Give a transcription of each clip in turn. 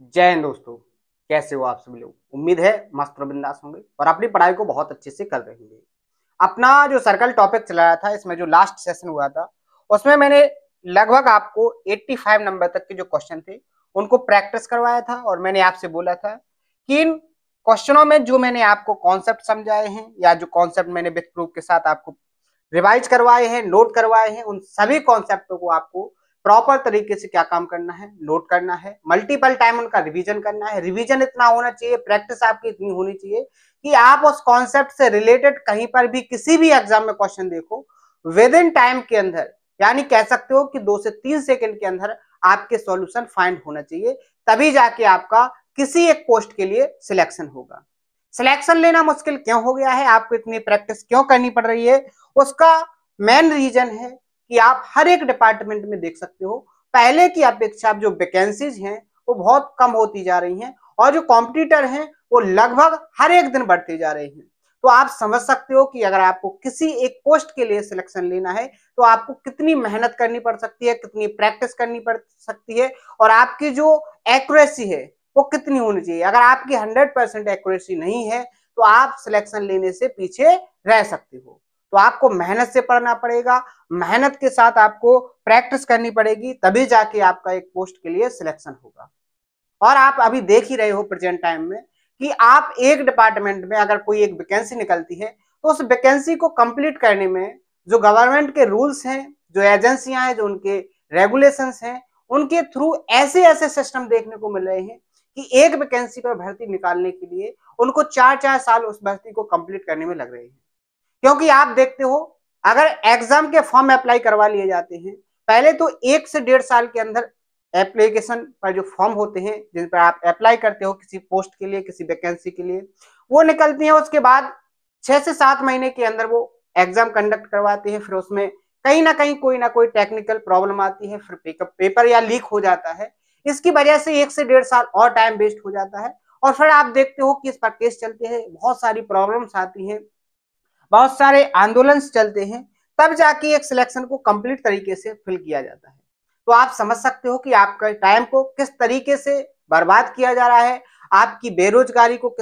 जय हिंद दोस्तों। कैसे हो आप सभी लोग। उम्मीद है मस्त और बिंदास होंगे और अपनी पढ़ाई को बहुत अच्छे से कर रहे होंगे। अपना जो सर्कल टॉपिक चला रहा था, इसमें जो लास्ट सेशन हुआ था उसमें मैंने लगभग आपको 85 नंबर तक के जो क्वेश्चन थे उनको प्रैक्टिस करवाया था और मैंने आपसे बोला था कि इन क्वेश्चनों में जो मैंने आपको कॉन्सेप्ट समझाए हैं या जो कॉन्सेप्ट मैंने विथ प्रूफ के साथ आपको रिवाइज करवाए हैं, नोट करवाए हैं, उन सभी कॉन्सेप्टों को आपको प्रॉपर तरीके से क्या काम करना है, नोट करना है, मल्टीपल टाइम उनका रिवीजन करना है। रिवीजन इतना होना चाहिए, प्रैक्टिस आपकी इतनी होनी चाहिए कि आप उस कॉन्सेप्ट से रिलेटेड कहीं पर भी किसी भी एग्जाम में क्वेश्चन देखो, विद इन टाइम के अंदर, यानी कह सकते हो कि 2 से 3 सेकंड के अंदर आपके सॉल्यूशन फाइंड होना चाहिए। तभी जाके आपका किसी एक पोस्ट के लिए सिलेक्शन होगा। सिलेक्शन लेना मुश्किल क्यों हो गया है, आपको इतनी प्रैक्टिस क्यों करनी पड़ रही है, उसका मेन रीजन है कि आप हर एक डिपार्टमेंट में देख सकते हो पहले की अपेक्षा जो वैकेंसीज हैं वो बहुत कम होती जा रही हैं और जो कॉम्पिटिटर हैं वो लगभग हर एक दिन बढ़ते जा रहे हैं। तो आप समझ सकते हो कि अगर आपको किसी एक पोस्ट के लिए सिलेक्शन लेना है तो आपको कितनी मेहनत करनी पड़ सकती है, कितनी प्रैक्टिस करनी पड़ सकती है और आपकी जो एक्यूरेसी है वो कितनी होनी चाहिए। अगर आपकी 100% एक्यूरेसी नहीं है तो आप सिलेक्शन लेने से पीछे रह सकते हो। तो आपको मेहनत से पढ़ना पड़ेगा, मेहनत के साथ आपको प्रैक्टिस करनी पड़ेगी, तभी जाके आपका एक पोस्ट के लिए सिलेक्शन होगा। और आप अभी देख ही रहे हो प्रेजेंट टाइम में कि आप एक डिपार्टमेंट में अगर कोई एक वैकेंसी निकलती है तो उस वैकेंसी को कंप्लीट करने में जो गवर्नमेंट के रूल्स हैं, जो एजेंसियां हैं, जो उनके रेगुलेशंस हैं, उनके थ्रू ऐसे ऐसे सिस्टम देखने को मिल रहे हैं कि एक वैकेंसी पर भर्ती निकालने के लिए उनको 4-4 साल उस भर्ती को कंप्लीट करने में लग रहे हैं। क्योंकि आप देखते हो अगर एग्जाम के फॉर्म अप्लाई करवा लिए जाते हैं, पहले तो 1 से 1.5 साल के अंदर एप्लीकेशन पर जो फॉर्म होते हैं जिन पर आप अप्लाई करते हो किसी पोस्ट के लिए, किसी वैकेंसी के लिए, वो निकलती हैं। उसके बाद 6 से 7 महीने के अंदर वो एग्जाम कंडक्ट करवाते हैं, फिर उसमें कहीं ना कोई टेक्निकल प्रॉब्लम आती है, फिर पेपर या लीक हो जाता है। इसकी वजह से 1 से 1.5 साल और टाइम वेस्ट हो जाता है और फिर आप देखते हो कि इस पर केस चलते हैं, बहुत सारी प्रॉब्लम्स आती हैं, बहुत सारे आंदोलन चलते हैं, तब जाके एक सिलेक्शन को कंप्लीट तरीके से फिल किया जाता है। तो आप समझ सकते हो कि आपका टाइम को किस तरीके से बर्बाद किया जा रहा है, आपकी बेरोजगारी को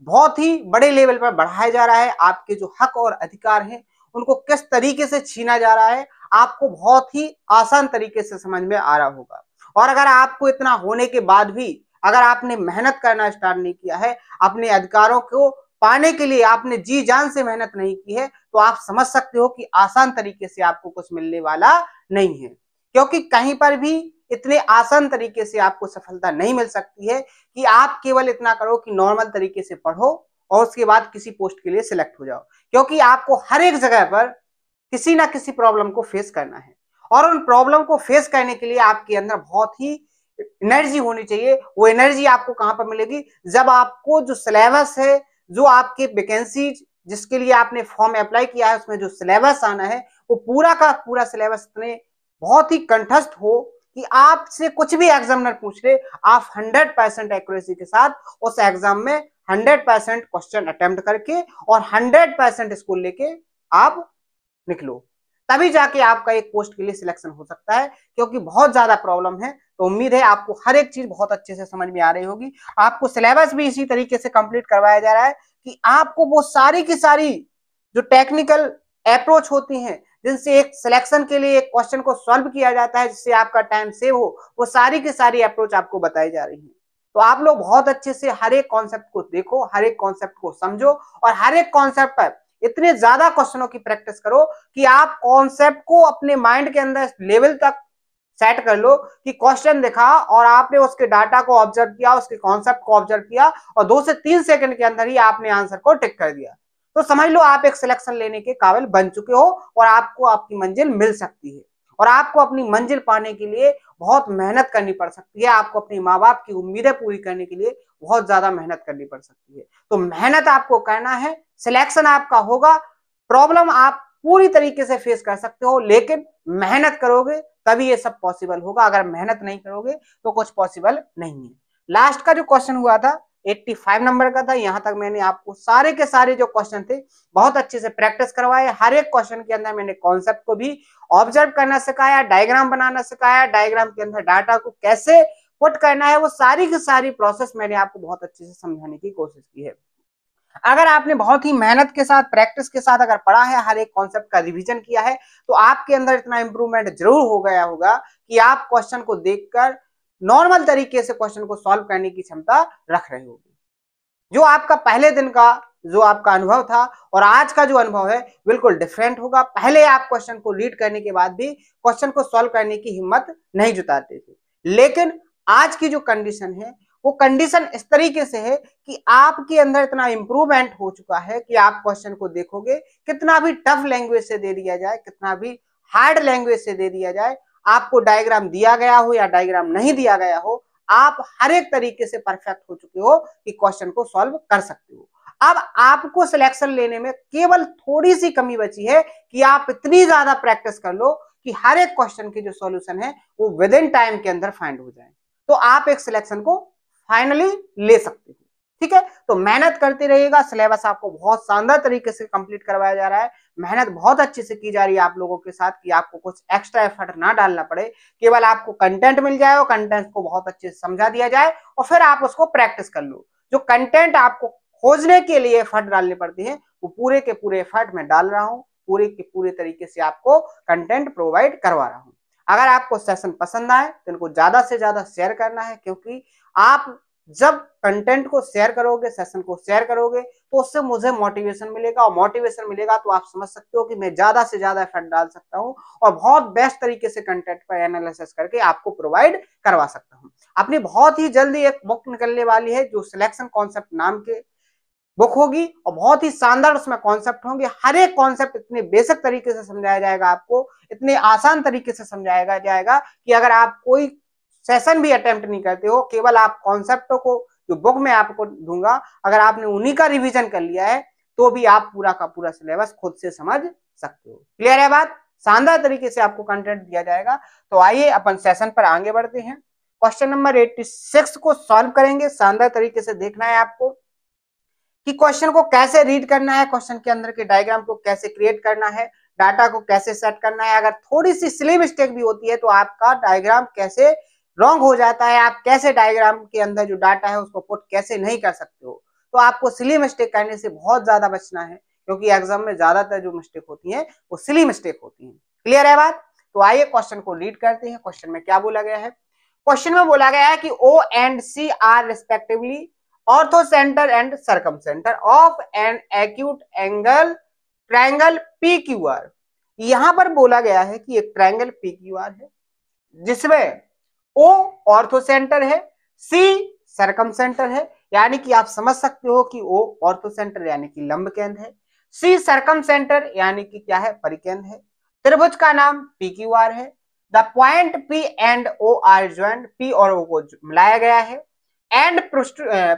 बहुत ही बड़े लेवल पर बढ़ाया जा रहा है, आपके जो हक और अधिकार हैं उनको किस तरीके से छीना जा रहा है, आपको बहुत ही आसान तरीके से समझ में आ रहा होगा। और अगर आपको इतना होने के बाद भी अगर आपने मेहनत करना स्टार्ट नहीं किया है, अपने अधिकारों को पाने के लिए आपने जी जान से मेहनत नहीं की है, तो आप समझ सकते हो कि आसान तरीके से आपको कुछ मिलने वाला नहीं है। क्योंकि कहीं पर भी इतने आसान तरीके से आपको सफलता नहीं मिल सकती है कि आप केवल इतना करो कि नॉर्मल तरीके से पढ़ो और उसके बाद किसी पोस्ट के लिए सिलेक्ट हो जाओ। क्योंकि आपको हर एक जगह पर किसी ना किसी प्रॉब्लम को फेस करना है और उन प्रॉब्लम को फेस करने के लिए आपके अंदर बहुत ही एनर्जी होनी चाहिए। वो एनर्जी आपको कहां पर मिलेगी, जब आपको जो सिलेबस है, जो आपके वैकेंसी जिसके लिए आपने फॉर्म अप्लाई किया है उसमें जो सिलेबस आना है वो पूरा का पूरा सिलेबस इतने बहुत ही कंठस्थ हो कि आपसे कुछ भी एग्जामिनर पूछ ले, आप 100% एक्यूरेसी के साथ उस एग्जाम में 100% क्वेश्चन अटेम्प्ट करके और 100% स्कोर लेके आप निकलो। तभी जाके आपका एक पोस्ट के लिए सिलेक्शन हो सकता है। क्योंकि बहुत ज्यादा प्रॉब्लम है, तो उम्मीद है आपको हर एक चीज बहुत अच्छे से समझ में आ रही होगी। आपको सिलेबस भी इसी तरीके से कंप्लीट करवाया जा रहा है कि आपको वो सारी की सारी जो टेक्निकल अप्रोच होती हैं जिनसे एक सिलेक्शन के लिए एक क्वेश्चन को सॉल्व किया जाता है, जिससे आपका टाइम सेव हो, वो सारी की सारी अप्रोच आपको बताई जा रही है। तो आप लोग बहुत अच्छे से हर एक कॉन्सेप्ट को देखो, हर एक कॉन्सेप्ट को समझो और हर एक कॉन्सेप्ट पर इतने ज्यादा क्वेश्चनों की प्रैक्टिस करो कि आप कॉन्सेप्ट को अपने माइंड के अंदर लेवल तक सेट कर लो कि क्वेश्चन देखा और आपने उसके डाटा को ऑब्जर्व किया, उसके कॉन्सेप्ट को ऑब्जर्व किया और 2 से 3 सेकंड के अंदर ही आपने आंसर को टिक कर दिया। तो समझ लो आप एक सिलेक्शन लेने के काबिल बन चुके हो और आपको आपकी मंजिल मिल सकती है। और आपको अपनी मंजिल पाने के लिए बहुत मेहनत करनी पड़ सकती है, आपको अपने माँ बाप की उम्मीदें पूरी करने के लिए बहुत ज्यादा मेहनत करनी पड़ सकती है। तो मेहनत आपको करना है, सिलेक्शन आपका होगा। प्रॉब्लम आप पूरी तरीके से फेस कर सकते हो, लेकिन मेहनत करोगे तभी ये सब पॉसिबल होगा। अगर मेहनत नहीं करोगे तो कुछ पॉसिबल नहीं है। लास्ट का जो क्वेश्चन हुआ था 85 नंबर का था। यहां तक मैंने आपको सारे के सारे जो क्वेश्चन थे बहुत अच्छे से प्रैक्टिस करवाए। हर एक क्वेश्चन के अंदर मैंने कॉन्सेप्ट को भी ऑब्जर्व करना सिखाया, डायग्राम बनाना सिखाया, डायग्राम के अंदर डाटा को कैसे पुट करना है, वो सारी की सारी प्रोसेस मैंने आपको बहुत अच्छे से समझाने की कोशिश की है। अगर आपने बहुत ही मेहनत के साथ, प्रैक्टिस के साथ अगर पढ़ा है, हर एक कॉन्सेप्ट का रिवीजन किया है, तो आपके अंदर इतना इंप्रूवमेंट जरूर हो गया होगा कि आप क्वेश्चन को देखकर नॉर्मल तरीके से क्वेश्चन को सॉल्व करने की क्षमता रख रहे होगे। जो आपका पहले दिन का जो आपका अनुभव था और आज का जो अनुभव है बिल्कुल डिफरेंट होगा। पहले आप क्वेश्चन को रीड करने के बाद भी क्वेश्चन को सॉल्व करने की हिम्मत नहीं जुटाते थे, लेकिन आज की जो कंडीशन है वो कंडीशन इस तरीके से है कि आपके अंदर इतना इंप्रूवमेंट हो चुका है कि आप क्वेश्चन को देखोगे, कितना भी टफ लैंग्वेज से दे दिया जाए, कितना भी हार्ड लैंग्वेज से दे दिया जाए, आपको डायग्राम दिया गया हो या डायग्राम नहीं दिया गया हो, आप हर एक तरीके से परफेक्ट हो चुके हो कि क्वेश्चन को सॉल्व कर सकते हो। अब आपको सिलेक्शन लेने में केवल थोड़ी सी कमी बची है कि आप इतनी ज्यादा प्रैक्टिस कर लो कि हर एक क्वेश्चन के जो सॉल्यूशन है वो विद इन टाइम के अंदर फाइंड हो जाए, तो आप एक सिलेक्शन को फाइनली ले सकते हो। ठीक है, तो मेहनत करते रहिएगा। सिलेबस आपको बहुत शानदार तरीके से कंप्लीट करवाया जा रहा है, मेहनत बहुत अच्छे से की जा रही है आप लोगों के साथ कि आपको कुछ एक्स्ट्रा एफर्ट ना डालना पड़े, केवल आपको कंटेंट मिल जाए और कंटेंट को बहुत अच्छे से समझा दिया जाए और फिर आप उसको प्रैक्टिस कर लो। जो कंटेंट आपको खोजने के लिए एफर्ट डालने पड़ती है वो पूरे के पूरे एफर्ट में डाल रहा हूँ, पूरे के पूरे तरीके से आपको कंटेंट प्रोवाइड करवा रहा हूँ। अगर आपको सेशन पसंद आए तो इनको ज्यादा से ज्यादा शेयर करना है, क्योंकि आप जब कंटेंट को शेयर करोगे, सेशन को शेयर करोगे, तो उससे मुझे मोटिवेशन मिलेगा और मोटिवेशन मिलेगा तो आप समझ सकते हो कि मैं ज्यादा से ज्यादा एफर्ट डाल सकता हूं और बहुत बेस्ट तरीके से कंटेंट पर एनालिसिस करके आपको प्रोवाइड करवा सकता हूं। अपनी बहुत ही जल्दी एक बुक निकलने वाली है जो सिलेक्शन कॉन्सेप्ट नाम के बुक होगी और बहुत ही शानदार उसमें कॉन्सेप्ट होंगे। हर एक कॉन्सेप्ट इतने बेसिक तरीके से समझाया जाएगा, आपको इतने आसान तरीके से समझाया जाएगा कि अगर आप कोई सेशन भी अटेम्प्ट नहीं करते हो, केवल आप कॉन्सेप्टों को जो बुक में आपको दूंगा अगर आपने उन्हीं का रिवीजन कर लिया है तो भी आप पूरा का पूरा सिलेबस खुद से समझ सकते हो। क्लियर है बात? शानदार तरीके से आपको कंटेंट दिया जाएगा। तो आइए अपन सेशन पर आगे बढ़ते हैं। क्वेश्चन नंबर 86 को सॉल्व करेंगे। शानदार तरीके से देखना है आपको कि क्वेश्चन को कैसे रीड करना है, क्वेश्चन के अंदर के डायग्राम को कैसे क्रिएट करना है, डाटा को कैसे सेट करना है। अगर थोड़ी सी सिली मिस्टेक भी होती है तो आपका डायग्राम कैसे रॉन्ग हो जाता है, आप कैसे डायग्राम के अंदर जो डाटा है उसको पुट कैसे नहीं कर सकते हो। तो आपको सिली मिस्टेक करने से बहुत ज्यादा बचना है, क्योंकि एग्जाम में ज्यादातर जो मिस्टेक होती है वो सिली मिस्टेक होती है। क्लियर है बात? तो आइए क्वेश्चन को रीड करते हैं। क्वेश्चन में क्या बोला गया है? क्वेश्चन में बोला गया है कि O and C are respectively orthocenter and circumcenter of an acute angle triangle PQR। यहां पर बोला गया है कि एक ट्रायंगल PQR है जिसमें O ऑर्थोसेंटर है, C सरकमसेंटर है, यानी कि आप समझ सकते हो कि O ऑर्थोसेंटर यानी कि लंब केंद्र है, C सरकमसेंटर यानी कि क्या है, परिकेंद्र है। त्रिभुज का नाम PQR है। The point P and O are joint, P और O को मिलाया गया है and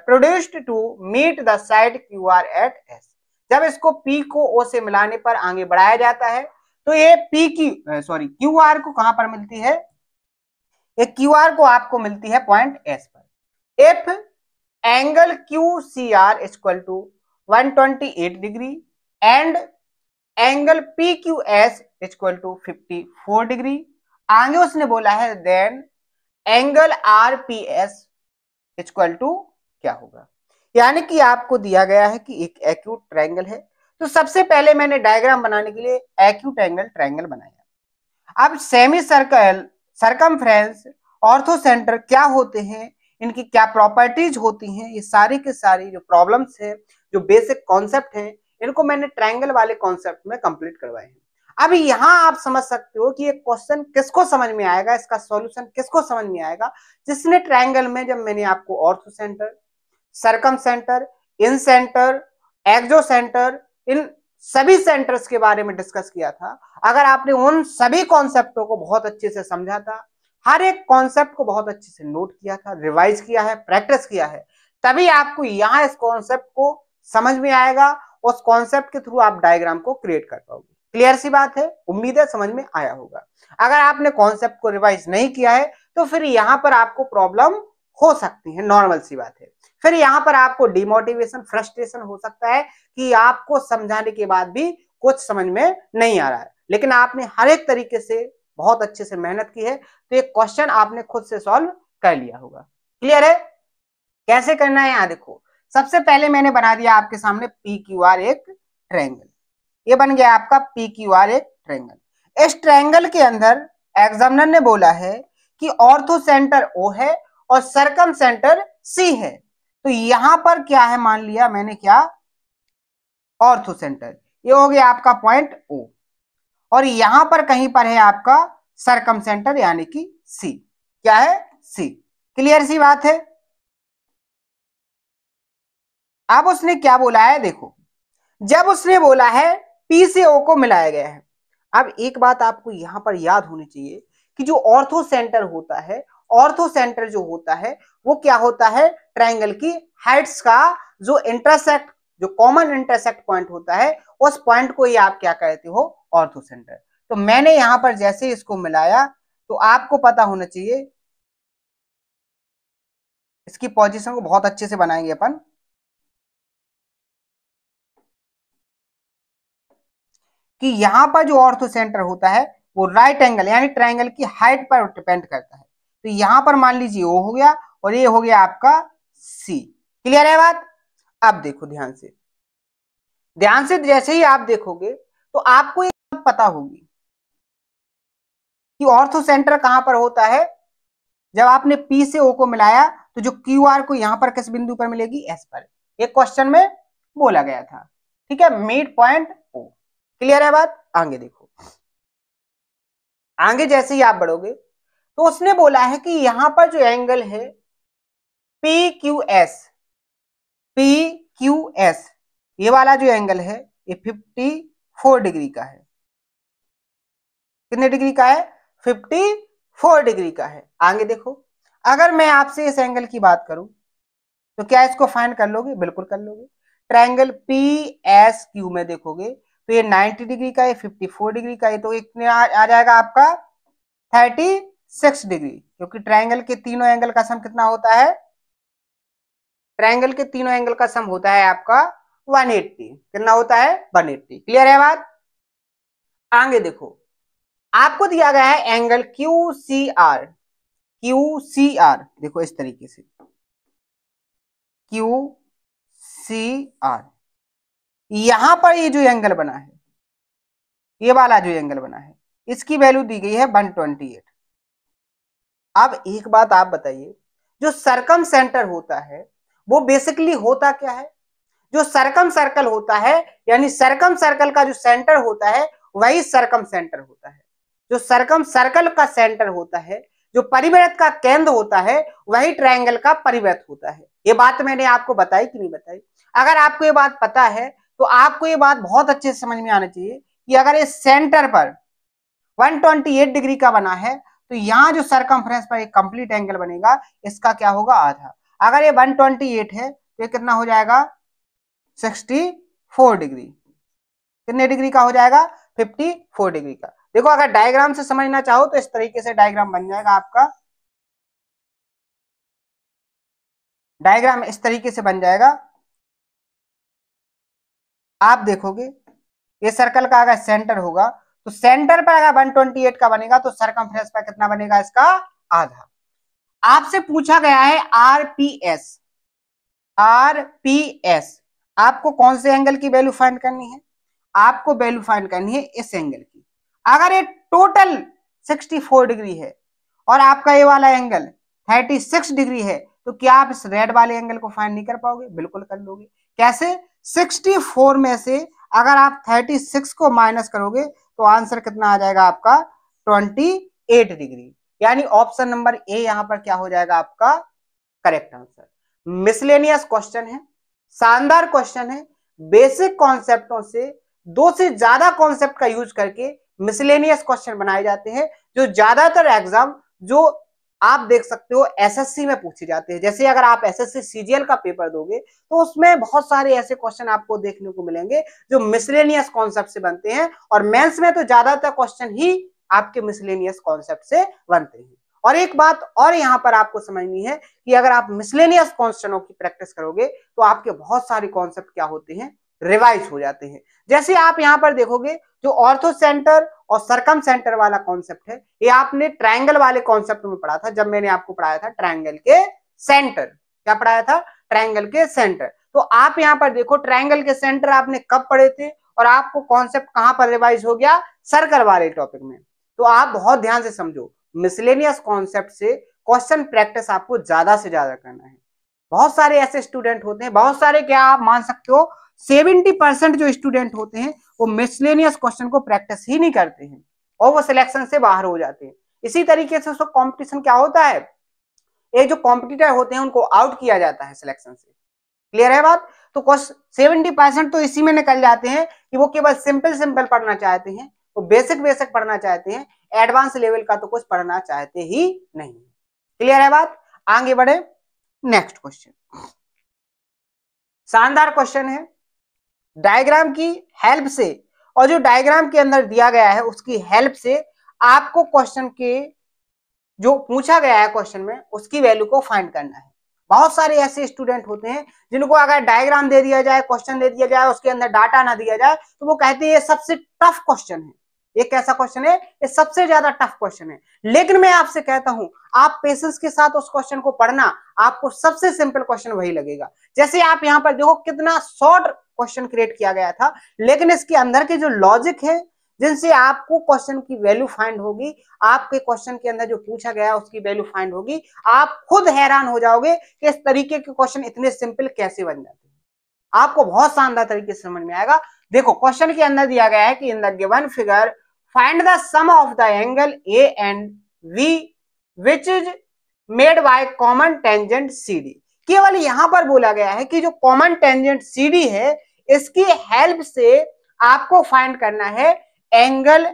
produced to meet the side QR at S। जब इसको P को O से मिलाने पर आगे बढ़ाया जाता है तो ये QR को कहां पर मिलती है? ये QR को आपको मिलती है पॉइंट S पर। If angle QCR equal to 128 degree and angle PQS equal to 54 degree, आगे उसने बोला है then angle RPS equal to क्या होगा। यानी कि आपको दिया गया है कि एक एक्यूट ट्रायंगल है, तो सबसे पहले मैंने डायग्राम बनाने के लिए एक्यूट एंगल ट्रायंगल बनाया। अब सेमी सर्कल, सरकमफ्रेंस, ऑर्थोसेंटर क्या होते हैं, इनकी क्या प्रॉपर्टीज होती हैं, ये सारी के सारी जो प्रॉब्लम्स है, जो बेसिक कॉन्सेप्ट हैं, इनको मैंने ट्रायंगल वाले कॉन्सेप्ट में कंप्लीट करवाए हैं। अब यहां आप समझ सकते हो कि ये क्वेश्चन किसको समझ में आएगा, इसका सॉल्यूशन किसको समझ में आएगा, जिसने ट्रायंगल में जब मैंने आपको ऑर्थोसेंटर, सरकमसेंटर, इन सेंटर, एक्सो सेंटर, इन सभी सेंटर्स के बारे में डिस्कस किया था, अगर आपने उन सभी कॉन्सेप्टों को बहुत अच्छे से समझा था, हर एक कॉन्सेप्ट को बहुत अच्छे से नोट किया था, रिवाइज किया है, प्रैक्टिस किया है, तभी आपको यहां इस कॉन्सेप्ट को समझ में आएगा, उस कॉन्सेप्ट के थ्रू आप डायग्राम को क्रिएट कर पाओगे। क्लियर सी बात है? उम्मीद है समझ में आया होगा। अगर आपने कॉन्सेप्ट को रिवाइज नहीं किया है तो फिर यहां पर आपको प्रॉब्लम हो सकती है, नॉर्मल सी बात है। फिर यहां पर आपको डिमोटिवेशन, फ्रस्ट्रेशन हो सकता है कि आपको समझाने के बाद भी कुछ समझ में नहीं आ रहा है, लेकिन आपने हर एक तरीके से बहुत अच्छे से मेहनत की है तो एक क्वेश्चन आपने खुद से सॉल्व कर लिया होगा। क्लियर है? कैसे करना है यहाँ देखो, सबसे पहले मैंने बना दिया आपके सामने पी क्यू आर एक ट्रायंगल, ये बन गया आपका पी क्यू आर एक ट्रायंगल। इस ट्रायंगल के अंदर एग्जामिनर ने बोला है कि ऑर्थो सेंटर ओ है और सरकम सेंटर सी है, तो यहां पर क्या है, मान लिया मैंने क्या, ऑर्थो सेंटर, ये हो गया आपका पॉइंट ओ, और यहां पर कहीं पर है आपका सरकम सेंटर यानी कि सी, क्या है, सी। क्लियर सी बात है? अब उसने क्या बोला है देखो, जब उसने बोला है पी से ओ को मिलाया गया है, अब एक बात आपको यहां पर याद होनी चाहिए कि जो ऑर्थो सेंटर होता है, ऑर्थो सेंटर जो होता है वो क्या होता है, ट्रायंगल की हाइट्स का जो इंटरसेक्ट, जो कॉमन इंटरसेक्ट पॉइंट होता है, उस पॉइंट को ही आप क्या कहते हो, ऑर्थो सेंटर। तो मैंने यहां पर जैसे इसको मिलाया तो आपको पता होना चाहिए, इसकी पोजीशन को बहुत अच्छे से बनाएंगे अपन, कि यहां पर जो ऑर्थो सेंटर होता है वो राइट एंगल यानी ट्रायंगल की हाइट पर डिपेंड करता है। तो यहां पर मान लीजिए ओ हो गया और ये हो गया आपका सी। क्लियर है बात? अब देखो ध्यान से, ध्यान से जैसे ही आप देखोगे तो आपको एक बात पता होगी कि ऑर्थो सेंटर कहां पर होता है, जब आपने पी से ओ को मिलाया तो जो क्यू आर को यहां पर किस बिंदु पर मिलेगी, एस पर, एक क्वेश्चन में बोला गया था। ठीक है, मिड पॉइंट ओ। क्लियर है बात? आगे देखो, आगे जैसे ही आप बढ़ोगे तो उसने बोला है कि यहां पर जो एंगल है P Q S, P Q S, ये वाला जो एंगल है ये 54 डिग्री का है। कितने डिग्री का है? 54 डिग्री का है। आगे देखो, अगर मैं आपसे इस एंगल की बात करूं तो क्या इसको फाइंड कर लोगे? बिल्कुल कर लोगे। ट्रायंगल पी एस क्यू में देखोगे तो ये 90 डिग्री का है, 54 डिग्री का है, तो इतने आ जाएगा आपका 36 डिग्री, क्योंकि ट्रायंगल के तीनों एंगल का सम कितना होता है, ट्रायंगल के तीनों एंगल का सम होता है आपका 180। कितना होता है? 180। क्लियर है बात? आगे देखो, आपको दिया गया है angle Q C R, Q C R देखो इस तरीके से, क्यू सी आर, यहां पर ये जो एंगल बना है, ये वाला जो एंगल बना है, इसकी वैल्यू दी गई है 128। अब एक बात आप बताइए, जो सरकम सेंटर होता है वो बेसिकली होता क्या है, जो सरकम सर्कल होता है यानी सरकम सर्कल का जो सेंटर होता है वही सरकम सेंटर होता है, जो सरकम सर्कल का सेंटर होता है, जो परिवृत्त का केंद्र होता है वही ट्रायंगल का परिवृत्त होता है। ये बात मैंने आपको बताई कि नहीं बताई? अगर आपको ये बात पता है तो आपको ये बात बहुत अच्छे से समझ में आना चाहिए कि अगर इस सेंटर पर 128 डिग्री का बना है तो यहाँ जो सरकमफ्रेंस पर एक कंप्लीट एंगल बनेगा इसका क्या होगा, आधा। अगर ये 128 है तो ये कितना हो जाएगा, 64 डिग्री। कितने डिग्री का हो जाएगा? 54 डिग्री का। देखो अगर डायग्राम से समझना चाहो तो इस तरीके से डायग्राम बन जाएगा आपका, डायग्राम इस तरीके से बन जाएगा। आप देखोगे ये सर्कल का अगर सेंटर होगा तो सेंटर पर अगर 128 का बनेगा तो सरकमफ्रेंस पर कितना बनेगा, इसका आधा। आपसे पूछा गया है आरपीएस, आरपीएस आपको कौन से एंगल की वैल्यू फाइंड करनी है, आपको वैल्यू फाइंड करनी है इस एंगल की। अगर ये टोटल 64 डिग्री है और आपका ये वाला एंगल 36 डिग्री है तो क्या आप इस रेड वाले एंगल को फाइंड नहीं कर पाओगे? बिल्कुल कर लोगे। कैसे? 64 में से अगर आप 36 को माइनस करोगे तो आंसर कितना आ जाएगा आपका, 28 डिग्री। यानी ऑप्शन नंबर ए यहां पर क्या हो जाएगा आपका करेक्ट आंसर। मिसलेनियस क्वेश्चन है, शानदार क्वेश्चन है, बेसिक कॉन्सेप्टों से दो से ज्यादा कॉन्सेप्ट का यूज करके मिसलेनियस क्वेश्चन बनाए जाते हैं जो ज्यादातर एग्जाम जो आप देख सकते हो एसएससी में पूछे जाते हैं। जैसे अगर आप एसएससी सीजीएल का पेपर दोगे तो उसमें बहुत सारे ऐसे क्वेश्चन आपको देखने को मिलेंगे जो मिसलेनियस कॉन्सेप्ट से बनते हैं, और मेंस में तो ज्यादातर क्वेश्चन ही आपके मिसलेनियस कॉन्सेप्ट से बनते हैं। और एक बात और यहां पर आपको समझनी है कि अगर आप मिसलेनियस क्वेश्चनों की प्रैक्टिस करोगे तो आपके बहुत सारे कॉन्सेप्ट क्या होते हैं, रिवाइज हो जाते हैं। जैसे आप यहाँ पर देखोगे जो ऑर्थो सेंटर और सरकम सेंटर वाला कॉन्सेप्ट है, ये आपने ट्रायंगल वाले कॉन्सेप्ट में पढ़ा था जब मैंने आपको पढ़ाया था ट्रायंगल के सेंटर। क्या पढ़ाया था? ट्रायंगल के सेंटर। तो आप यहाँ पर देखो ट्रायंगल के सेंटर आपने कब पढ़े थे और आपको कॉन्सेप्ट कहां पर रिवाइज हो गया? सर्कल वाले टॉपिक में। तो आप बहुत ध्यान से समझो, मिसलेनियस कॉन्सेप्ट से क्वेश्चन प्रैक्टिस आपको ज्यादा से ज्यादा करना है। बहुत सारे ऐसे स्टूडेंट होते हैं, बहुत सारे, क्या आप मान सकते हो 70% जो स्टूडेंट होते हैं वो मिसलेनियस क्वेश्चन को प्रैक्टिस ही नहीं करते हैं और वो सिलेक्शन से बाहर हो जाते हैं। इसी तरीके से उसको कंपटीशन क्या होता है, ये जो कॉम्पिटिटर होते हैं उनको आउट किया जाता है सिलेक्शन से। क्लियर है बात? तो 70% तो इसी में निकल जाते हैं कि वो केवल सिंपल सिंपल पढ़ना चाहते हैं, वो बेसिक बेसिक पढ़ना चाहते हैं, एडवांस लेवल का तो कुछ पढ़ना चाहते ही नहीं। क्लियर है बात? आगे बढ़े, नेक्स्ट क्वेश्चन। शानदार क्वेश्चन है। डायग्राम की हेल्प से, और जो डायग्राम के अंदर दिया गया है उसकी हेल्प से आपको क्वेश्चन के जो पूछा गया है क्वेश्चन में उसकी वैल्यू को फाइंड करना है। बहुत सारे ऐसे स्टूडेंट होते हैं जिनको अगर डायग्राम दे दिया जाए, क्वेश्चन दे दिया जाए, उसके अंदर डाटा ना दिया जाए तो वो कहते हैं ये सबसे टफ क्वेश्चन है। ये कैसा क्वेश्चन है? ये सबसे ज्यादा टफ क्वेश्चन है। लेकिन मैं आपसे कहता हूं आप पेशेंस के साथ उस क्वेश्चन को पढ़ना, आपको सबसे सिंपल क्वेश्चन वही लगेगा। जैसे आप यहाँ पर देखो कितना शॉर्ट क्वेश्चन क्रिएट किया गया था, लेकिन इसके अंदर के जो लॉजिक है जिनसे आपको क्वेश्चन की वैल्यू फाइंड होगी, आपके क्वेश्चन के अंदर जो पूछा गया उसकी वैल्यू फाइंड होगी, आप खुद हैरान हो जाओगे कि इस तरीके के क्वेश्चन इतने सिंपल कैसे बन जाते हैं। आपको बहुत शानदार तरीके से समझ में आएगा। देखो क्वेश्चन के अंदर दिया गया है कि in the given figure find the sum of the angle A and V which is made by common tangent CD। केवल यहां पर बोला गया है कि जो कॉमन टेंजेंट CD है इसकी हेल्प से आपको फाइंड करना है एंगल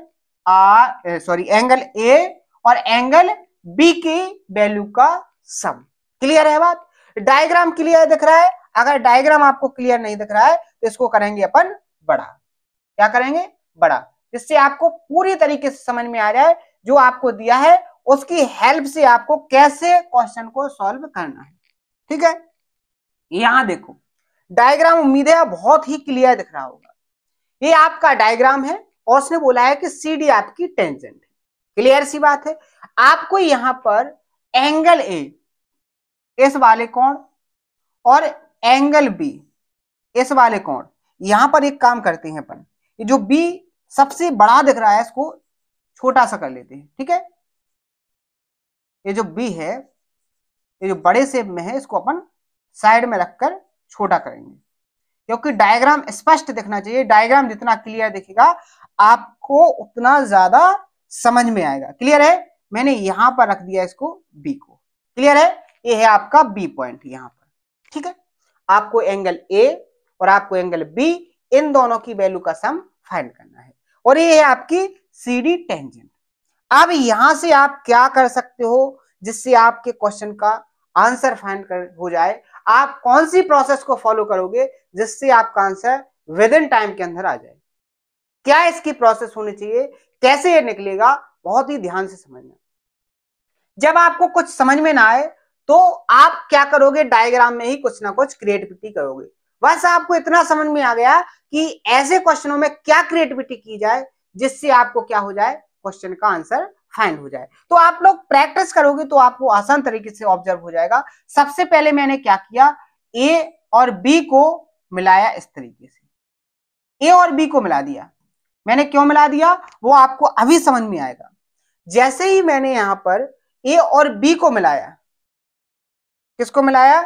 एंगल ए और एंगल बी की वैल्यू का सम। क्लियर है बात? डायग्राम क्लियर दिख रहा है? अगर डायग्राम आपको क्लियर नहीं दिख रहा है तो इसको करेंगे अपन बड़ा। क्या करेंगे? बड़ा, जिससे आपको पूरी तरीके से समझ में आ जाए जो आपको दिया है उसकी हेल्प से आपको कैसे क्वेश्चन को सॉल्व करना है। ठीक है, यहां देखो डायग्राम, उम्मीद है बहुत ही क्लियर दिख रहा होगा। ये आपका डायग्राम है और उसने बोला है कि CD आपकी टेंजेंट है। क्लियर सी बात है। आपको यहां पर एंगल ए इस वाले कोण और एंगल बी इस वाले कोण, यहां पर एक काम करते हैं अपन, ये जो बी सबसे बड़ा दिख रहा है इसको छोटा सा कर लेते हैं। ठीक है, ये जो बी है ये जो बड़े शेप में है इसको अपन साइड में रखकर छोटा करेंगे, क्योंकि डायग्राम स्पष्ट दिखना चाहिए। डायग्राम जितना क्लियर दिखेगा आपको उतना ज्यादा समझ में आएगा। क्लियर है? मैंने यहां पर रख दिया इसको बी को। क्लियर है? ये है आपका बी पॉइंट यहां पर। ठीक है, आपको एंगल ए और आपको एंगल बी, इन दोनों की वैल्यू का सम फाइंड करना है और ये है आपकी CD टेंजेंट। अब यहां से आप क्या कर सकते हो जिससे आपके क्वेश्चन का आंसर फाइंड हो जाए? आप कौन सी प्रोसेस को फॉलो करोगे जिससे आपका आंसर विद इन टाइम के अंदर आ जाए? क्या इसकी प्रोसेस होनी चाहिए? कैसे ये निकलेगा? बहुत ही ध्यान से समझना। जब आपको कुछ समझ में ना आए तो आप क्या करोगे? डायग्राम में ही कुछ ना कुछ क्रिएटिविटी करोगे। बस आपको इतना समझ में आ गया कि ऐसे क्वेश्चनों में क्या क्रिएटिविटी की जाए जिससे आपको क्या हो जाए, क्वेश्चन का आंसर फाइंड हो जाए। तो आप लोग प्रैक्टिस करोगे तो आपको आसान तरीके से ऑब्जर्व हो जाएगा। सबसे पहले मैंने क्या किया, ए और बी को मिलाया इस तरीके से। ए और बी को मिला दिया। मैंने क्यों मिला दिया वो आपको अभी समझ में आएगा। जैसे ही मैंने यहां पर ए और बी को मिलाया, किसको मिलाया?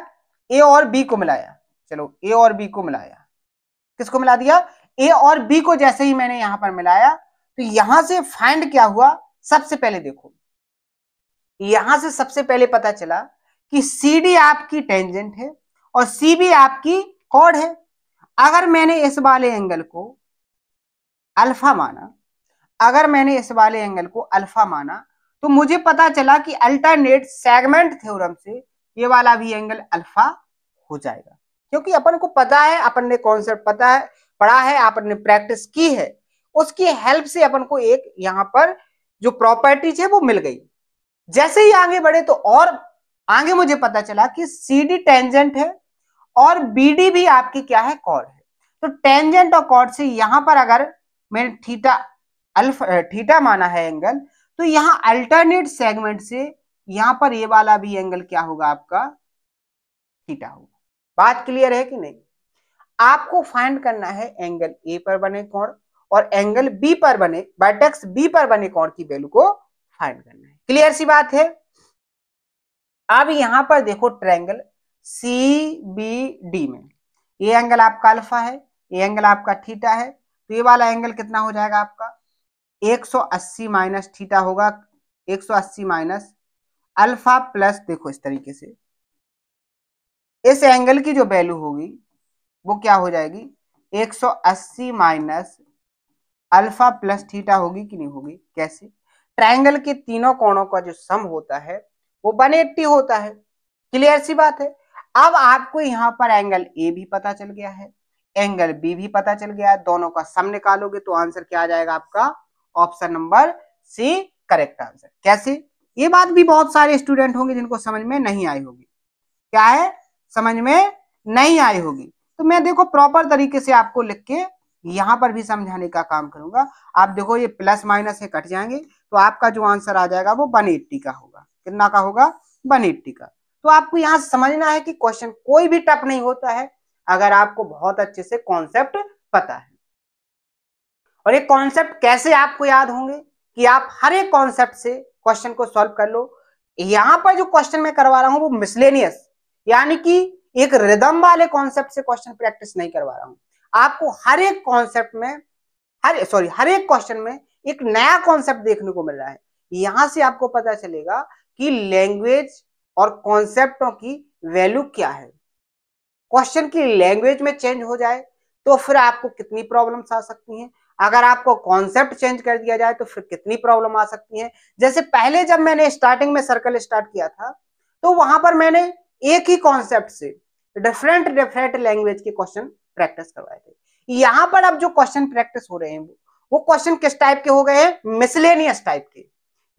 ए और बी को मिलाया। चलो ए और बी को मिलाया, किसको मिला दिया? ए और बी को जैसे ही मैंने यहां पर मिलाया तो यहां से फाइंड क्या हुआ? सबसे पहले देखो, यहां से सबसे पहले पता चला कि CD आपकी टेंजेंट है और CB आपकी कॉर्ड है। अगर मैंने इस वाले एंगल को अल्फा माना, अगर मैंने इस वाले एंगल को अल्फा माना तो मुझे पता चला कि अल्टरनेट सेगमेंट थ्योरम से ये वाला भी एंगल अल्फा हो जाएगा, क्योंकि अपन को पता है, अपन ने कॉन्सेप्ट पता है, पढ़ा है, अपन ने प्रैक्टिस की है, उसकी हेल्प से अपन को एक यहां पर जो प्रॉपर्टीज है वो मिल गई। जैसे ही आगे बढ़े तो और आगे मुझे पता चला कि CD टेंजेंट है और BD भी आपकी क्या है? कॉर्ड है। तो टेंजेंट और कॉट से यहां पर अगर मैंने थीटा माना है एंगल, तो यहाँ अल्टरनेट सेगमेंट से यहां पर ये वाला भी एंगल क्या होगा आपका, थीटा होगा। बात क्लियर है कि नहीं? आपको फाइंड करना है एंगल ए पर बने कोण और एंगल बी पर बने, वर्टेक्स बी पर बने कोण की वैल्यू को फाइंड करना है। क्लियर सी बात है। अब यहां पर देखो ट्रायंगल सी बी डी में ये एंगल आपका अल्फा है, ये एंगल आपका थीटा है, तो ये वाला एंगल कितना हो जाएगा आपका 180 माइनस थीटा होगा, 180 माइनस अल्फा प्लस, देखो इस तरीके से इस एंगल की जो वैल्यू होगी वो क्या हो जाएगी 180 माइनस अल्फा प्लस थीटा होगी कि नहीं होगी? कैसे? ट्रायंगल के तीनों कोणों का जो सम होता है वो 180 होता है। क्लियर सी बात है। अब आपको यहाँ पर एंगल ए भी पता चल गया है, एंगल बी भी पता चल गया है, दोनों का सम निकालोगे तो आंसर क्या आ जाएगा आपका, option number C correct answer. कैसे? ये बात भी बहुत सारे स्टूडेंट होंगे जिनको समझ में नहीं आई होगी। क्या है? समझ में नहीं आई होगी। तो मैं देखो प्रॉपर तरीके से आपको लिख के यहां पर भी समझाने का काम करूंगा। आप देखो ये प्लस माइनस से कट जाएंगे तो आपका जो आंसर आ जाएगा वो 180 का होगा। कितना का होगा? 180 का। तो आपको यहां समझना है कि क्वेश्चन कोई भी टफ नहीं होता है अगर आपको बहुत अच्छे से कॉन्सेप्ट पता है। और ये कॉन्सेप्ट कैसे आपको याद होंगे कि आप हर एक कॉन्सेप्ट से क्वेश्चन को सॉल्व कर लो। यहां पर जो क्वेश्चन मैं करवा रहा हूं वो मिसलेनियस, यानी कि एक रिदम वाले कॉन्सेप्ट से क्वेश्चन प्रैक्टिस नहीं करवा रहा हूं। आपको हर एक कॉन्सेप्ट में हर एक क्वेश्चन में एक नया कॉन्सेप्ट देखने को मिल रहा है। यहां से आपको पता चलेगा कि लैंग्वेज और कॉन्सेप्टों की वैल्यू क्या है। क्वेश्चन की लैंग्वेज में चेंज हो जाए तो फिर आपको कितनी प्रॉब्लम्स आ सकती हैं, अगर आपको कॉन्सेप्ट चेंज कर दिया जाए तो फिर कितनी प्रॉब्लम आ सकती है। जैसे पहले जब मैंने स्टार्टिंग में सर्कल स्टार्ट किया था तो वहां पर मैंने एक ही कॉन्सेप्ट से डिफरेंट लैंग्वेज के क्वेश्चन प्रैक्टिस करवाए थे। यहां पर अब जो क्वेश्चन प्रैक्टिस हो रहे हैं वो क्वेश्चन किस टाइप के हो गए हैं? मिसलेनियस टाइप के,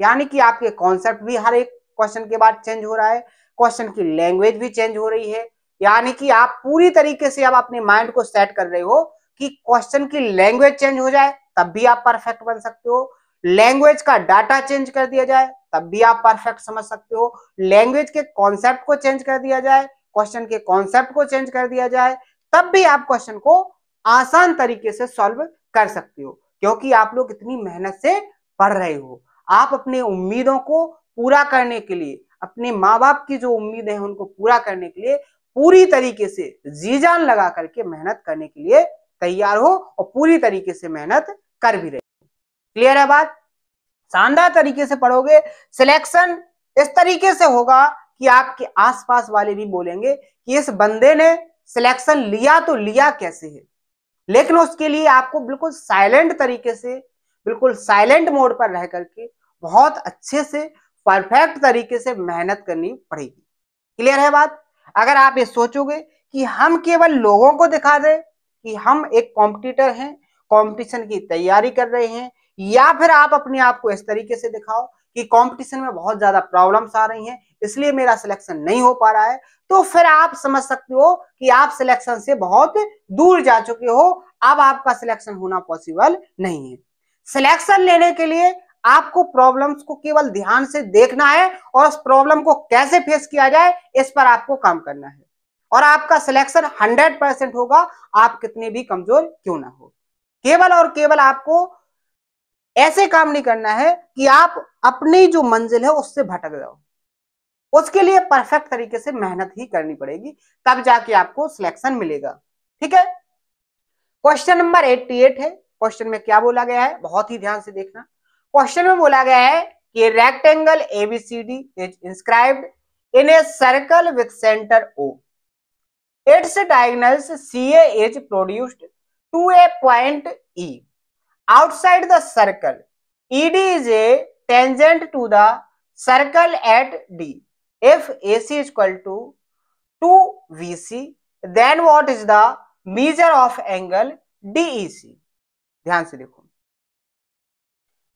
यानी कि आपके कॉन्सेप्ट भी हर एक क्वेश्चन के बाद चेंज हो रहा है, क्वेश्चन की लैंग्वेज भी चेंज हो रही है, यानी कि आप पूरी तरीके से अब अपने माइंड को सेट कर रहे हो कि क्वेश्चन की लैंग्वेज चेंज हो जाए तब भी आप परफेक्ट बन सकते हो, लैंग्वेज का डाटा चेंज कर दिया जाए तब भी आप परफेक्ट समझ सकते हो, लैंग्वेज के कॉन्सेप्ट को चेंज कर दिया जाए, क्वेश्चन के कॉन्सेप्ट को चेंज कर दिया जाए तब भी आप क्वेश्चन को आसान तरीके से सॉल्व कर सकते हो, क्योंकि आप लोग इतनी मेहनत से पढ़ रहे हो। आप अपनी उम्मीदों को पूरा करने के लिए, अपने माँ बाप की जो उम्मीदें हैं उनको पूरा करने के लिए पूरी तरीके से जी जान लगा करके मेहनत करने के लिए तैयार हो और पूरी तरीके से मेहनत कर भी रहे हो। क्लियर है बात? शानदार तरीके से पढ़ोगे, सिलेक्शन इस तरीके से होगा कि आपके आसपास वाले भी बोलेंगे कि इस बंदे ने सिलेक्शन लिया तो लिया कैसे है। लेकिन उसके लिए आपको बिल्कुल साइलेंट तरीके से, बिल्कुल साइलेंट मोड पर रह करके बहुत अच्छे से परफेक्ट तरीके से मेहनत करनी पड़ेगी। क्लियर है बात? अगर आप ये सोचोगे कि हम केवल लोगों को दिखा दें कि हम एक कॉम्पिटिटर हैं, कंपटीशन की तैयारी कर रहे हैं, या फिर आप अपने आप को इस तरीके से दिखाओ कि कंपटीशन में बहुत ज्यादा प्रॉब्लम्स आ रही हैं इसलिए मेरा सिलेक्शन नहीं हो पा रहा है, तो फिर आप समझ सकते हो कि आप सिलेक्शन से बहुत दूर जा चुके हो, अब आपका सिलेक्शन होना पॉसिबल नहीं है। सिलेक्शन लेने के लिए आपको प्रॉब्लम्स को केवल ध्यान से देखना है और उस प्रॉब्लम को कैसे फेस किया जाए इस पर आपको काम करना है, और आपका सिलेक्शन 100% होगा, आप कितने भी कमजोर क्यों ना हो। केवल और केवल आपको ऐसे काम नहीं करना है कि आप अपनी जो मंजिल है उससे भटक जाओ, उसके लिए परफेक्ट तरीके से मेहनत ही करनी पड़ेगी, तब जाके आपको सिलेक्शन मिलेगा। ठीक है, क्वेश्चन नंबर 88 है। क्वेश्चन में क्या बोला गया है, बहुत ही ध्यान से देखना। क्वेश्चन में बोला गया है कि rectangle ABCD is inscribed in a circle with centre O, its diagonals CA is produced to a point E. Outside the circle, ED is a tangent to the circle at D. If AC is equal to 2VC, then what is the measure of angle DEC? ध्यान से देखो,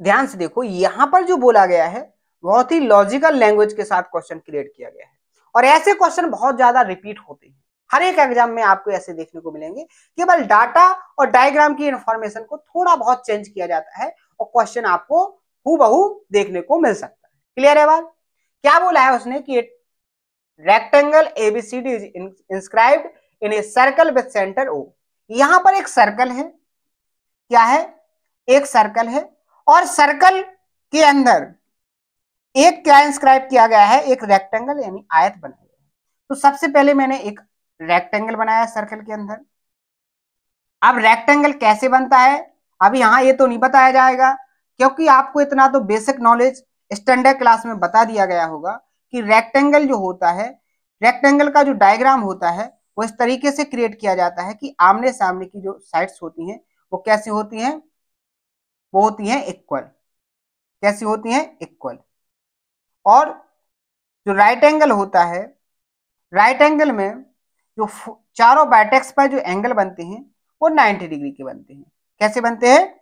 ध्यान से देखो, यहां पर जो बोला गया है बहुत ही लॉजिकल लैंग्वेज के साथ क्वेश्चन क्रिएट किया गया है, और ऐसे क्वेश्चन बहुत ज्यादा रिपीट होते हैं। हर एक एग्जाम में आपको ऐसे देखने को मिलेंगे, केवल डाटा और डायग्राम की इंफॉर्मेशन को थोड़ा बहुत चेंज किया जाता है और क्वेश्चन आपको हूबहू देखने को मिल सकता है। क्लियर है बात? क्या बोला है उसने कि rectangle ABCD is inscribed in a circle with centre O. यहां पर एक सर्कल है, क्या है, एक सर्कल है और सर्कल के अंदर एक क्या इंस्क्राइब किया गया है, एक रेक्टेंगल यानी आयत बनाया गया है। तो सबसे पहले मैंने एक रेक्टेंगल बनाया सर्कल के अंदर। अब रेक्टेंगल कैसे बनता है अभी यहां ये तो नहीं बताया जाएगा, क्योंकि आपको इतना तो बेसिक नॉलेज स्टैंडर्ड क्लास में बता दिया गया होगा कि रेक्टेंगल जो होता है, रेक्टेंगल का जो डायग्राम होता है वो इस तरीके से क्रिएट किया जाता है कि आमने सामने की जो साइड्स होती हैं वो कैसी होती हैं, वो होती हैं इक्वल। कैसी होती हैं? इक्वल। और जो राइट एंगल होता है, राइट एंगल में जो चारों वर्टेक्स पर जो एंगल बनते हैं वो 90 डिग्री के बनते हैं। कैसे बनते हैं?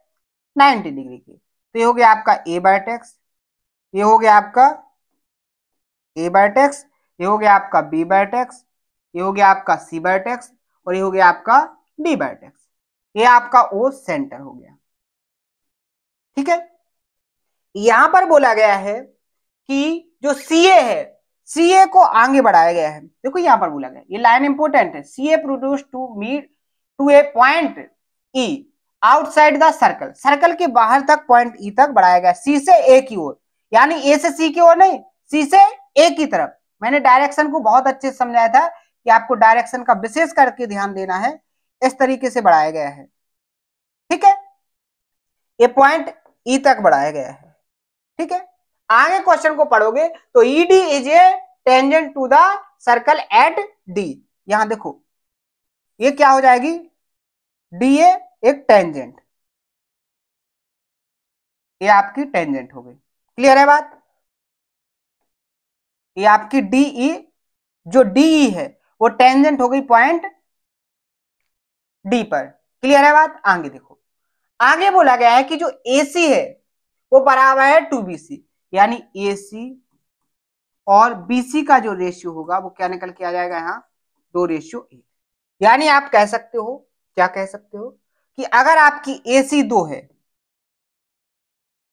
90 डिग्री के। तो ये हो गया आपका ए वर्टेक्स, ये हो गया आपका ए वर्टेक्स, ये हो गया आपका बी वर्टेक्स, ये हो गया आपका सी वर्टेक्स और ये हो गया आपका डी वर्टेक्स। ये आपका ओ सेंटर हो गया। ठीक है, यहां पर बोला गया है कि जो सीए है, सीए को आगे बढ़ाया गया है। देखो यहां पर बोला गया, ये लाइन इंपोर्टेंट है, CA produce to meet to a point E outside the circle. Circle के बाहर तक पॉइंट ई तक बढ़ाया गया, सी से ए की ओर, यानी ए से सी की ओर नहीं, सी से ए की तरफ। मैंने डायरेक्शन को बहुत अच्छे से समझाया था कि आपको डायरेक्शन का विशेष करके ध्यान देना है, इस तरीके से बढ़ाया गया है। ठीक है, ये पॉइंट ई तक बढ़ाया गया है। ठीक है, आगे क्वेश्चन को पढ़ोगे तो ED is a tangent to the circle at D. यहां देखो ये क्या हो जाएगी, डी ए एक टेंजेंट, ये आपकी टेंजेंट हो गई। क्लियर है बात? ये आपकी डीई, जो डीई है वो टेंजेंट हो गई पॉइंट डी पर। क्लियर है बात? आगे देखो, आगे बोला गया है कि जो एसी है वो बराबर है टू बीसी, यानी एसी और बीसी का जो रेशियो होगा वो क्या निकल के आ जाएगा यहाँ, 2:1। यानी आप कह सकते हो, क्या कह सकते हो कि अगर आपकी एसी 2 है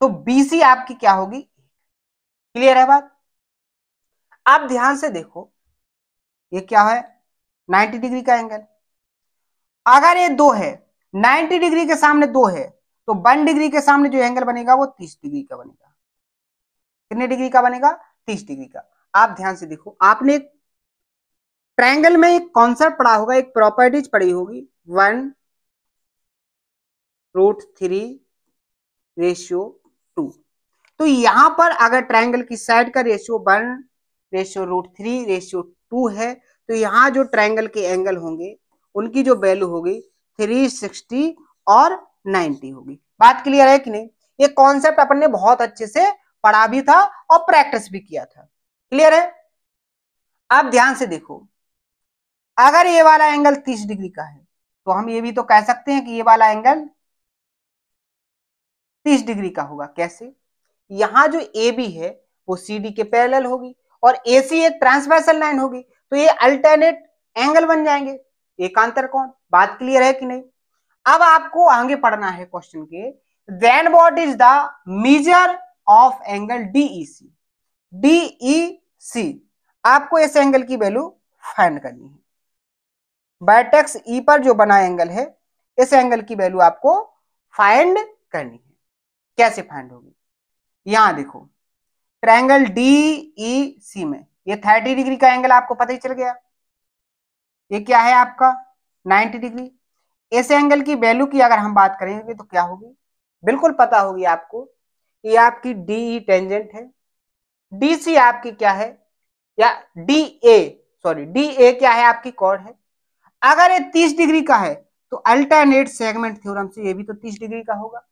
तो बीसी आपकी क्या होगी। क्लियर है बात? आप ध्यान से देखो, ये क्या है, 90 डिग्री का एंगल। अगर ये 2 है, 90 डिग्री के सामने 2 है, तो 1 डिग्री के सामने जो एंगल बनेगा वो 30 डिग्री का बनेगा। कितने डिग्री का बनेगा? 30 डिग्री का। आप ध्यान से देखो, आपने ट्रायंगल में एक कॉन्सेप्ट पढ़ा होगा, एक प्रॉपर्टीज पढ़ी होगी, 1/3 तो यहां पर अगर ट्रायंगल की साइड का रेशियो 1/3 है, तो यहां जो ट्रायंगल के एंगल होंगे उनकी जो वैल्यू होगी 360 और 90 होगी। बात क्लियर है कि नहीं? ये कॉन्सेप्ट अपन ने बहुत अच्छे से पढ़ा भी था और प्रैक्टिस भी किया था। क्लियर है? आप ध्यान से देखो, अगर ये वाला एंगल 30 डिग्री का है तो हम ये भी तो कह सकते हैं कि ये वाला एंगल 30 डिग्री का होगा। कैसे? यहां जो ए बी है वो सी डी के पैरेलल होगी और ए सी एक ट्रांसवर्सल लाइन होगी, तो ये अल्टरनेट एंगल बन जाएंगे, एकांतर कोण। बात क्लियर है कि नहीं? अब आपको आगे पढ़ना है क्वेश्चन के, then what is the measure of angle DEC. DEC आपको इस एंगल की वैल्यू फाइंड करनी है। वर्टेक्स ई पर जो बना एंगल है, इस एंगल की वैल्यू आपको फाइंड करनी है। कैसे फाइंड होगी? यहां देखो, ट्रायंगल डीईसी में ये 30 डिग्री का एंगल आपको पता ही चल गया, ये क्या है आपका 90 डिग्री। इस एंगल की वैल्यू की अगर हम बात करेंगे तो क्या होगी, बिल्कुल पता होगी आपको, ये आपकी डीई टेंजेंट है, डीसी आपकी क्या है, या डी ए क्या है आपकी कॉर्ड है। अगर ये 30 डिग्री का है तो अल्टरनेट सेगमेंट थ्योरम से ये भी तो 30 डिग्री का होगा।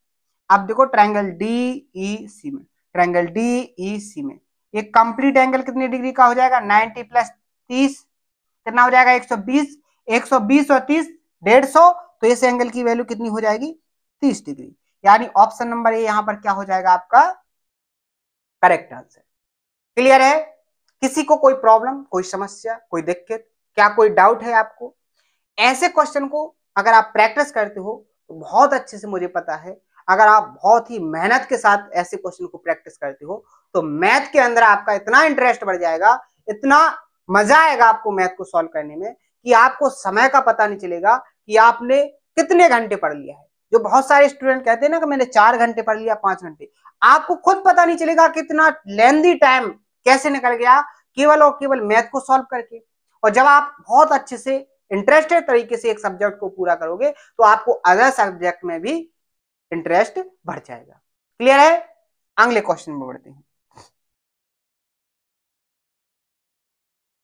अब देखो ट्रायंगल डीईसी में, ट्रायंगल डीईसी में ये कंप्लीट एंगल कितने डिग्री का हो जाएगा, 90 + 30 कितना हो जाएगा, 120। 120 और 30 150, तो इस एंगल की वैल्यू कितनी हो जाएगी, 30 डिग्री। यानी ऑप्शन नंबर ए यहां पर क्या हो जाएगा आपका करेक्ट आंसर। क्लियर है? किसी को कोई प्रॉब्लम, कोई समस्या, कोई दिक्कत? क्या कोई डाउट है आपको? ऐसे क्वेश्चन को अगर आप प्रैक्टिस करते हो तो बहुत अच्छे से मुझे पता है, अगर आप बहुत ही मेहनत के साथ ऐसे क्वेश्चन को प्रैक्टिस करते हो तो मैथ के अंदर आपका इतना इंटरेस्ट बढ़ जाएगा, इतना मजा आएगा आपको मैथ को सॉल्व करने में कि आपको समय का पता नहीं चलेगा कि आपने कितने घंटे पढ़ लिया है। जो बहुत सारे स्टूडेंट कहते हैं ना कि मैंने 4 घंटे पढ़ लिया, 5 घंटे, आपको खुद पता नहीं चलेगा कितना लेंदी टाइम कैसे निकल गया केवल और केवल मैथ को सॉल्व करके। और जब आप बहुत अच्छे से इंटरेस्टेड तरीके से एक सब्जेक्ट को पूरा करोगे तो आपको अदर सब्जेक्ट में भी इंटरेस्ट बढ़ जाएगा। क्लियर है? अगले क्वेश्चन में बढ़ते हैं।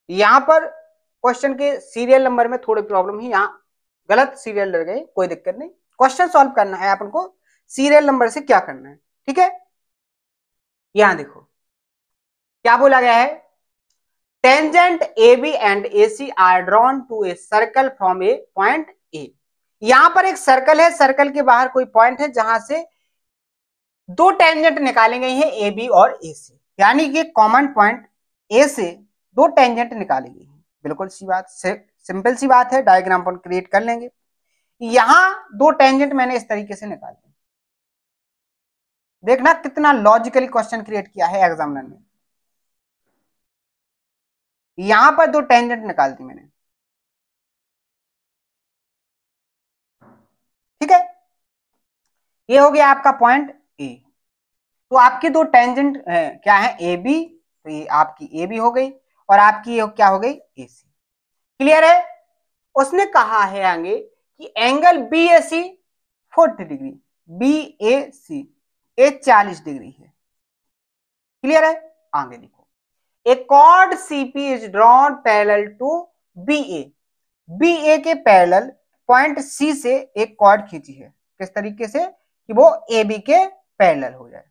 यहां पर क्वेश्चन के सीरियल नंबर में थोड़ी प्रॉब्लम है, यहां गलत सीरियल लग गए, कोई दिक्कत नहीं। क्वेश्चन सॉल्व करना है अपन को, सीरियल नंबर से क्या करना है, ठीक है। यहां देखो क्या बोला गया है, tangent AB and AC are drawn to a circle from a point A. यहां पर एक सर्कल है, सर्कल के बाहर कोई पॉइंट है जहां से दो टेंजेंट निकाले गए हैं AB और A से, यानी कि कॉमन पॉइंट A से दो टेंजेंट निकाली गई है। बिल्कुल सी बात, सिंपल सी बात है, डायग्राम पर क्रिएट कर लेंगे। यहां दो टेंजेंट मैंने इस तरीके से निकाल दी। देखना कितना लॉजिकली क्वेश्चन क्रिएट किया है एग्जामिनर ने। यहां पर दो टेंजेंट निकाल दी मैंने, ठीक है। ये हो गया आपका पॉइंट ए। तो आपकी दो टेंजेंट क्या है, ए बी, तो ये आपकी ए बी हो गई और आपकी ये क्या हो गई, ए सी। क्लियर है? उसने कहा है आगे कि angle B A C 40 degree, B A C A 40 degree है। क्लियर है? आगे देखो, a chord CP is drawn parallel to B A. B A के पैरेलल पॉइंट सी से एक कॉर्ड खींची है, किस तरीके से कि वो ए बी के पैरेलल हो जाए।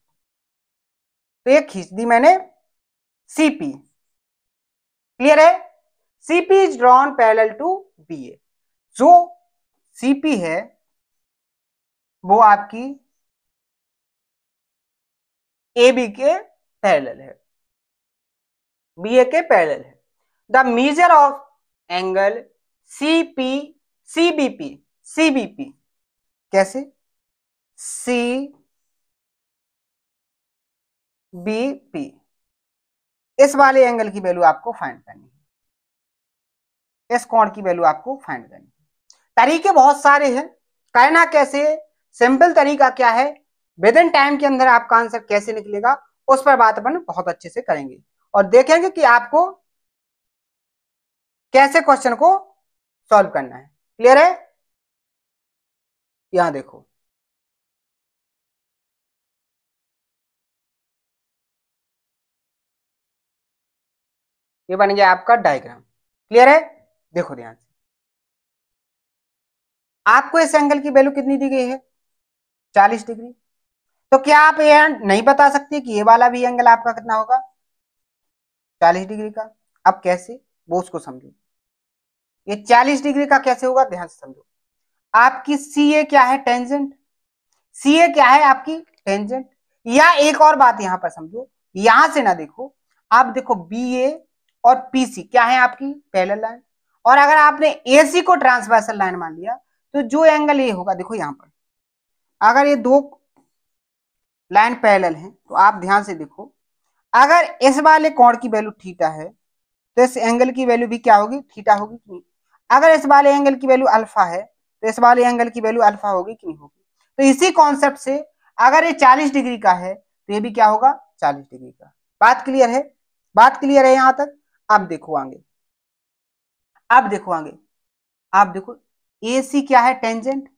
तो ये खींच दी मैंने सीपी। क्लियर है? CP is drawn parallel to B A. जो सीपी है वो आपकी ए बी के पैरेलल है, बी ए के पैरेलल है। The measure of angle CP CBP, CBP कैसे, सी बी पी, इस वाले एंगल की वैल्यू आपको फाइंड करनी है, इस कोण की वैल्यू आपको फाइंड करनी है। तरीके बहुत सारे हैं, करना कैसे, सिंपल तरीका क्या है, विद इन टाइम के अंदर आपका आंसर कैसे निकलेगा, उस पर बात अपन बहुत अच्छे से करेंगे और देखेंगे कि आपको कैसे क्वेश्चन को सॉल्व करना है। क्लियर है? यहां देखो, ये बन गया आपका डायग्राम। क्लियर है? देखो ध्यान से, आपको इस एंगल की वैल्यू कितनी दी गई है, 40 डिग्री। तो क्या आप ये नहीं बता सकते कि ये वाला भी एंगल आपका कितना होगा, 40 डिग्री का? अब कैसे, वो उसको समझो। ये 40 डिग्री का कैसे होगा, ध्यान से समझो। आपकी सी ए क्या है, टेंजेंट। सी ए क्या है आपकी, टेंजेंट। या एक और बात यहां पर समझो, यहां से ना देखो, आप देखो बी ए और पी सी क्या है आपकी पैरेलल लाइन, और अगर आपने ए सी को ट्रांसवर्सल लाइन मान लिया तो जो एंगल ये होगा, देखो यहां पर अगर ये दो लाइन पैरेलल है तो आप ध्यान से देखो, अगर इस वाले कोण की वैल्यू थीटा है तो इस एंगल की वैल्यू भी क्या होगी, थीटा होगी कि नहीं। अगर इस वाले एंगल की वैल्यू अल्फा है तो इस वाले एंगल की वैल्यू अल्फा होगी कि नहीं होगी। तो इसी कॉन्सेप्ट से अगर ये 40 डिग्री का है तो ये भी क्या होगा, 40 डिग्री का। बात क्लियर है? बात क्लियर है यहां तक? अब देखो आगे, अब देखो आगे, आप देखो ए सी क्या है, टेंजेंट।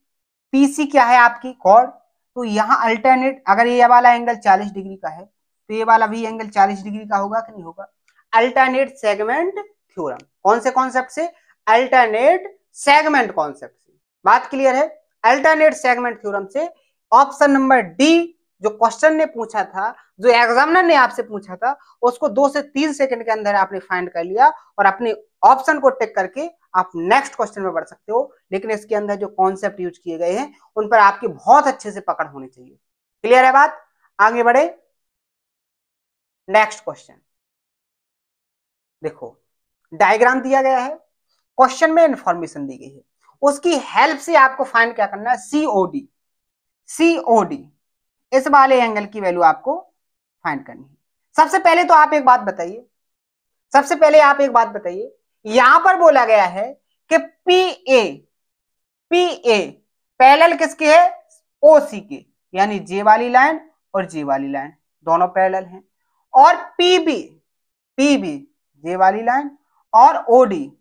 पीसी क्या है आपकी कॉर्ड। तो यहाँ अल्टरनेट, अगर ये वाला एंगल 40 डिग्री का है तो ये वाला भी एंगल 40 डिग्री का होगा कि नहीं होगा। अल्टरनेट सेगमेंट थ्योरम, कौन से कॉन्सेप्ट से, अल्टरनेट सेगमेंट कॉन्सेप्ट से। बात क्लियर है? अल्टरनेट सेगमेंट थ्योरम से ऑप्शन नंबर डी, जो क्वेश्चन ने पूछा था, जो एग्जामिनर ने आपसे पूछा था, उसको 2 से 3 सेकंड के अंदर आपने फाइंड कर लिया और अपने ऑप्शन को टिक करके आप नेक्स्ट क्वेश्चन में बढ़ सकते हो। लेकिन इसके अंदर जो कॉन्सेप्ट यूज किए गए हैं उन पर आपकी बहुत अच्छे से पकड़ होनी चाहिए। क्लियर है बात? आगे बढ़े, नेक्स्ट क्वेश्चन देखो, डायग्राम दिया गया है, क्वेश्चन में इंफॉर्मेशन दी गई है, उसकी हेल्प से आपको फाइंड क्या करना है, सीओडी, सीओडी इस वाले एंगल की वैल्यू आपको फाइंड करनी है। सबसे पहले तो आप एक बात बताइए, सबसे पहले आप एक बात बताइए, यहां पर बोला गया है कि पी ए पैरेलल किसके है, ओसी के, यानी जे वाली लाइन और जे वाली लाइन दोनों पैरेलल हैं, और पीबी जे वाली लाइन और ओडी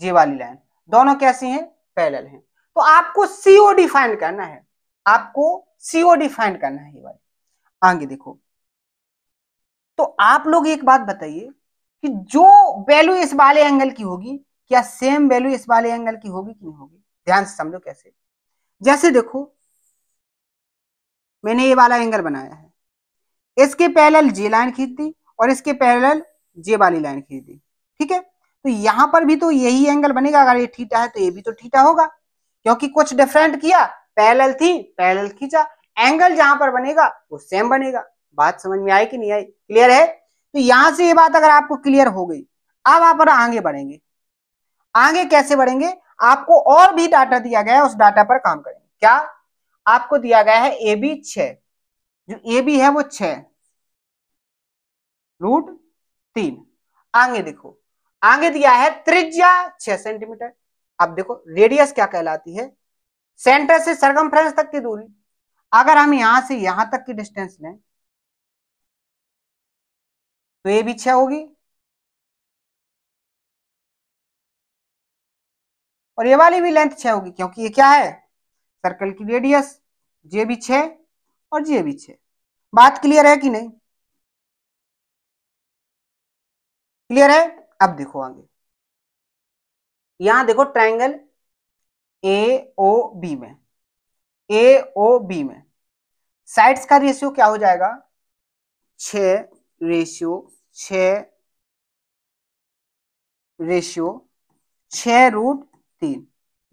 जे वाली लाइन दोनों कैसी हैं, पैरेलल हैं। तो आपको सीओडी फाइंड करना है, आपको सीओडी फाइंड करना है ये वाली। आगे देखो, तो आप लोग एक बात बताइए कि जो वैल्यू इस वाले एंगल की होगी, क्या सेम वैल्यू इस वाले एंगल की होगी कि नहीं होगी? ध्यान से समझो कैसे। जैसे देखो, मैंने ये वाला एंगल बनाया है, इसके पैरेलल जे लाइन खींच दी और इसके पैरेलल जे वाली लाइन खींच दी, ठीक है। तो यहां पर भी तो यही एंगल बनेगा, अगर ये थीटा है तो ये भी तो थीटा होगा, क्योंकि कुछ डिफरेंट किया, पैरेलल थी, पैरेलल खींचा, एंगल जहां पर बनेगा वो सेम बनेगा। बात समझ में आई कि नहीं आई? क्लियर है? तो यहां से ये बात अगर आपको क्लियर हो गई, अब आप आगे बढ़ेंगे। आगे कैसे बढ़ेंगे? आपको और भी डाटा दिया गया है, उस डाटा पर काम करेंगे। क्या आपको दिया गया है? ए बी 6, जो ए बी है वो 6√3। आगे देखो, आगे दिया है त्रिज्या 6 सेंटीमीटर। अब देखो रेडियस क्या कहलाती है, सेंटर से सरकमफ्रेंस तक की दूरी। अगर हम यहां से यहां तक की डिस्टेंस लें तो ये भी 6 होगी, और ये वाली भी लेंथ 6 होगी, क्योंकि ये क्या है, सर्कल की रेडियस। जे भी 6 और जे भी 6। बात क्लियर है कि नहीं? क्लियर है? अब देखो आगे, यहां देखो ट्रायंगल ए ओ बी में, ए ओ बी में साइड्स का रेशियो क्या हो जाएगा, 6/6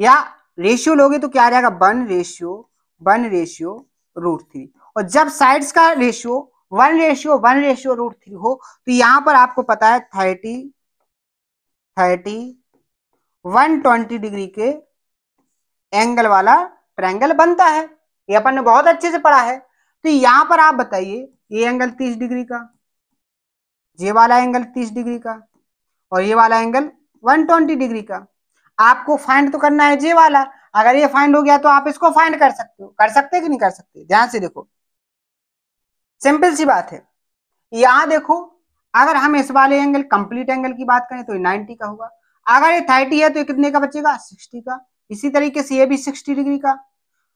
या रेशियो लोगे तो क्या आ जाएगा, 1/1/√3। और जब साइड्स का रेशियो 1/1/√3 हो तो यहां पर आपको पता है 30 120 डिग्री के एंगल वाला ट्रायंगल बनता है। ये अपन ने बहुत अच्छे से पढ़ा है। तो यहां पर आप बताइए, ये एंगल 30 डिग्री का, ये वाला एंगल 30 डिग्री का, और ये वाला एंगल 120 डिग्री का। आपको फाइंड तो करना है जे वाला। अगर ये फाइंड हो गया तो आप इसको फाइंड कर सकते हो। कर सकते कि नहीं कर सकते? ध्यान से देखो, सिंपल सी बात है। यहां देखो, अगर हम इस वाले एंगल कंप्लीट एंगल की बात करें तो ये 90 का होगा। अगर ये 30 है तो ये कितने का बचेगा, 60 का। इसी तरीके से ये भी 60 डिग्री का।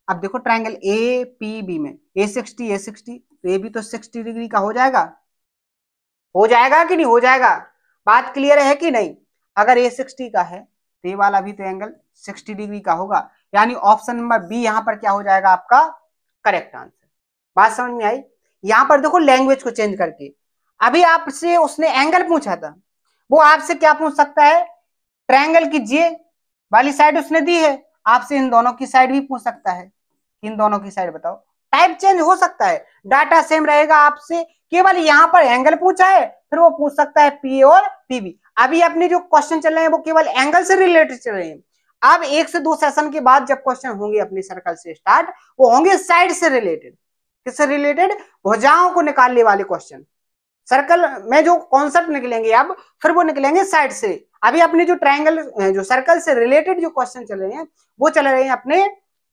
अब देखो ट्रायंगल ए पी बी में ए 60 तो ये भी तो 60 डिग्री का हो जाएगा। हो जाएगा कि नहीं हो जाएगा? बात क्लियर है कि नहीं? अगर ए 60 का है तो ये वाला भी तो एंगल 60 डिग्री का होगा, यानी ऑप्शन नंबर बी यहां पर क्या हो जाएगा आपका करेक्ट आंसर। बात समझ में आई? यहां पर देखो लैंग्वेज को चेंज करके, अभी आपसे उसने एंगल पूछा था, वो आपसे क्या पूछ सकता है, ट्रायंगल की जे वाली साइड उसने दी है, आपसे इन दोनों की साइड भी पूछ सकता है। इन दोनों की साइड बताओ, टाइप चेंज हो सकता है, डाटा सेम रहेगा, आपसे केवल यहां पर एंगल पूछा है, फिर वो पूछ सकता है पी और पीबी। अभी अपने जो क्वेश्चन चल रहे हैं वो केवल एंगल से रिलेटेड चल रहे हैं। अब 1 से 2 सेशन के बाद जब क्वेश्चन होंगे अपने सर्कल से स्टार्ट, वो होंगे साइड से रिलेटेड। किससे रिलेटेड? भुजाओं को निकालने वाले क्वेश्चन। सर्कल में जो कॉन्सेप्ट निकलेंगे अब, फिर वो निकलेंगे साइड से। अभी अपने जो ट्रायंगल जो सर्कल से रिलेटेड जो क्वेश्चन चल रहे हैं वो चल रहे हैं अपने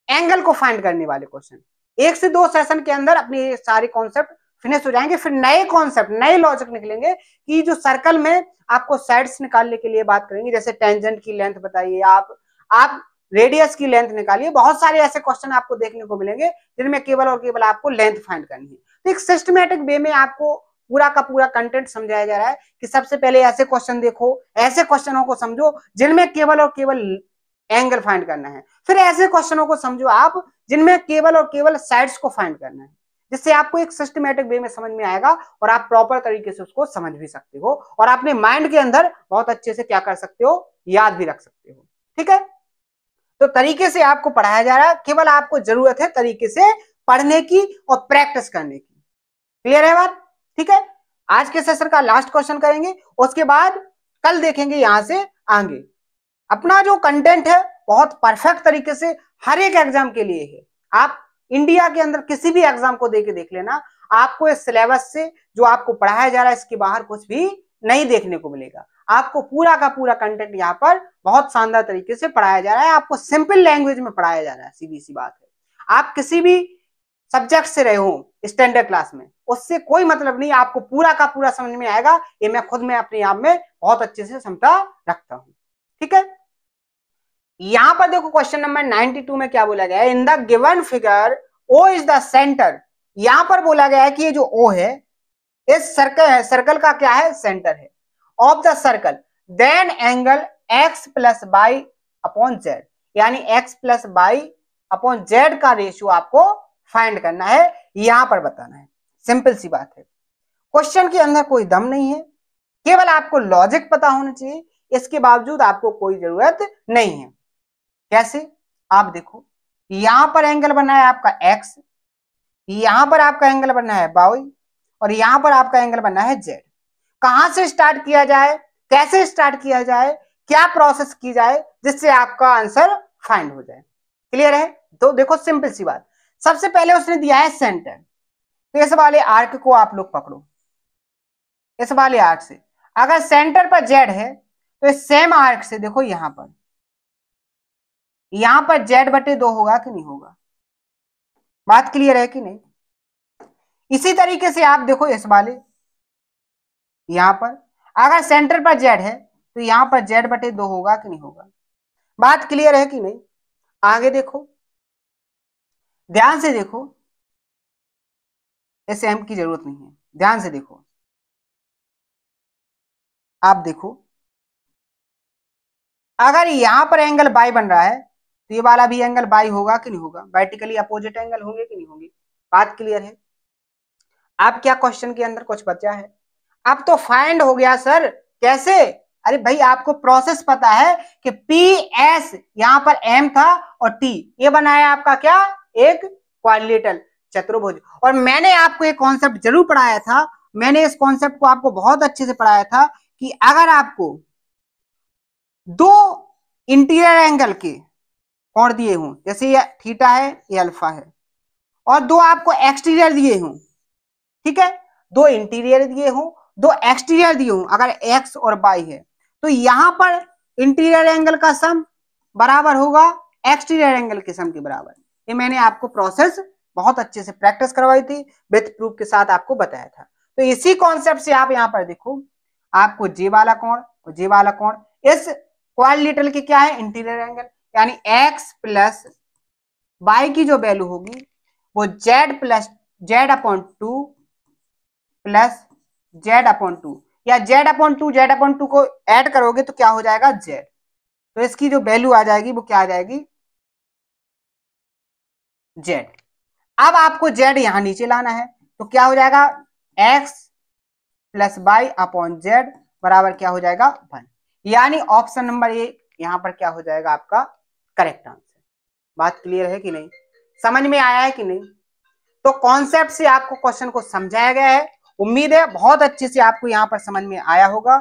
एंगल को फाइंड करने वाले क्वेश्चन। 1 से 2 सेशन के अंदर अपने सारे कॉन्सेप्ट फिनिश हो जाएंगे, फिर नए कॉन्सेप्ट नए लॉजिक निकलेंगे कि जो सर्कल में आपको साइड्स निकालने के लिए बात करेंगे, जैसे टेंजेंट की लेंथ बताइए, आप रेडियस की लेंथ निकालिए। बहुत सारे ऐसे क्वेश्चन आपको देखने को मिलेंगे जिनमें केवल और केवल आपको लेंथ फाइंड करनी है। तो एक सिस्टमैटिक वे में आपको पूरा का पूरा कंटेंट समझाया जा रहा है कि सबसे पहले ऐसे क्वेश्चन देखो, ऐसे क्वेश्चनों को समझो जिनमें केवल और केवल एंगल फाइंड करना है, फिर ऐसे क्वेश्चनों को समझो आप जिनमें केवल और केवल साइड्स को फाइंड करना है, जिससे आपको एक सिस्टमैटिक वे में समझ में आएगा और आप प्रॉपर तरीके से उसको समझ भी सकते हो और अपने माइंड के अंदर बहुत अच्छे से क्या कर सकते हो, याद भी रख सकते हो। ठीक है, तो तरीके से आपको पढ़ाया जा रहा है, केवल आपको जरूरत है तरीके से पढ़ने की और प्रैक्टिस करने की। क्लियर है बात? ठीक है, आज के सेशन का लास्ट क्वेश्चन करेंगे, उसके बाद कल देखेंगे यहां से आगे। अपना जो कंटेंट है बहुत परफेक्ट तरीके से हर एक एग्जाम के लिए है। आप इंडिया के अंदर किसी भी एग्जाम को देख लेना, आपको इस सिलेबस से जो आपको पढ़ाया जा रहा है इसके बाहर कुछ भी नहीं देखने को मिलेगा। आपको पूरा का पूरा कंटेंट यहाँ पर बहुत शानदार तरीके से पढ़ाया जा रहा है, आपको सिंपल लैंग्वेज में पढ़ाया जा रहा है। सीधी सी बात है, आप किसी भी सब्जेक्ट से रहे हो स्टैंडर्ड क्लास में, उससे कोई मतलब नहीं, आपको पूरा का पूरा समझ में आएगा। ये मैं खुद में अपने आप में बहुत अच्छे से क्षमता रखता हूं। ठीक है, यहां पर देखो क्वेश्चन नंबर 92 में क्या बोला गया है, in the given figure O is the centre. यहां पर बोला गया है कि ये जो ओ है इस सर्कल है, सर्कल का क्या है, सेंटर है of the circle, then angle X plus Y upon Z, यानी X plus Y upon Z का रेशियो आपको फाइंड करना है, यहां पर बताना है। सिंपल सी बात है, क्वेश्चन के अंदर कोई दम नहीं है, केवल आपको लॉजिक पता होना चाहिए, इसके बावजूद आपको कोई जरूरत नहीं है। कैसे, आप देखो यहां पर एंगल बना है आपका एक्स, यहां पर आपका एंगल बना है बाई, और यहां पर आपका एंगल बना है जेड। कहां से स्टार्ट किया जाए, कैसे स्टार्ट किया जाए, क्या प्रोसेस की जाए जिससे आपका आंसर फाइंड हो जाए। क्लियर है, तो देखो सिंपल सी बात, सबसे पहले उसने दिया है सेंटर, तो इस वाले आर्क को आप लोग पकड़ो, इस वाले आर्क से अगर सेंटर पर जेड है तो इस सेम आर्क से देखो यहां पर जेड बटे 2 होगा कि नहीं होगा, बात क्लियर है कि नहीं। इसी तरीके से आप देखो इस वाले, यहां पर अगर सेंटर पर जेड है तो यहां पर जेड बटे 2 होगा कि नहीं होगा, बात क्लियर है कि नहीं। आगे देखो, ध्यान से देखो, ऐसे एम की जरूरत नहीं है, ध्यान से देखो, आप देखो अगर यहां पर एंगल बाई बन रहा है तो ये वाला भी एंगल बाई होगा कि नहीं होगा, वर्टिकली अपोजिट एंगल होंगे कि नहीं होंगे, बात क्लियर है। अब क्या क्वेश्चन के अंदर कुछ बचा है, अब तो फाइंड हो गया सर, कैसे, अरे भाई आपको प्रोसेस पता है कि पी एस यहां पर एम था और टी ये बनाया आपका क्या, एक क्वाड्रिलेटरल चतुर्भुज। और मैंने आपको एक कॉन्सेप्ट जरूर पढ़ाया था, मैंने इस कॉन्सेप्ट को आपको बहुत अच्छे से पढ़ाया था कि अगर आपको दो इंटीरियर एंगल के कोण दिए हों, जैसे ये थीटा है ये अल्फा है, और दो आपको एक्सटीरियर दिए हों, ठीक है, दो इंटीरियर दिए हों दो एक्सटीरियर दिए हों, अगर एक्स और वाई है तो यहां पर इंटीरियर एंगल का सम बराबर होगा एक्सटीरियर एंगल के सम के बराबर। ये मैंने आपको प्रोसेस बहुत अच्छे से प्रैक्टिस करवाई थी, विथ प्रूफ के साथ आपको बताया था। तो इसी कॉन्सेप्ट से आप यहां पर देखो, आपको जे वाला कोण और जे वाला कोण, इस क्वाड्रिलेटरल के क्या है, इंटीरियर एंगल, यानी एक्स प्लस वाई की जो वैल्यू होगी वो Z plus Z upon 2 plus Z upon 2, या जेड अपॉन 2 को ऐड करोगे तो क्या हो जाएगा जेड, तो इसकी जो वैल्यू आ जाएगी वो क्या आ जाएगी जेड। अब आपको जेड यहां नीचे लाना है तो क्या हो जाएगा X plus Y upon Z बराबर क्या हो जाएगा 1, यानी ऑप्शन नंबर ए यहां पर क्या हो जाएगा आपका करेक्ट आंसर। बात क्लियर है कि नहीं, समझ में आया है कि नहीं। तो कॉन्सेप्ट से आपको क्वेश्चन को समझाया गया है, उम्मीद है बहुत अच्छे से आपको यहां पर समझ में आया होगा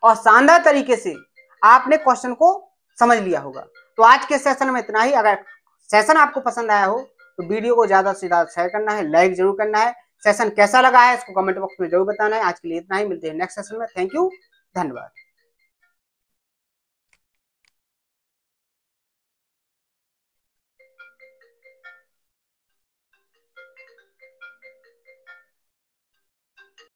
और शानदार तरीके से आपने क्वेश्चन को समझ लिया होगा। तो आज के सेशन में इतना ही, अगर सेशन आपको पसंद आया हो तो वीडियो को ज्यादा से ज्यादा शेयर करना है, लाइक जरूर करना है, सेशन कैसा लगा है इसको कमेंट बॉक्स में जरूर बताना है। आज के लिए इतना ही, मिलते हैं नेक्स्ट सेशन में, थैंक यू, धन्यवाद।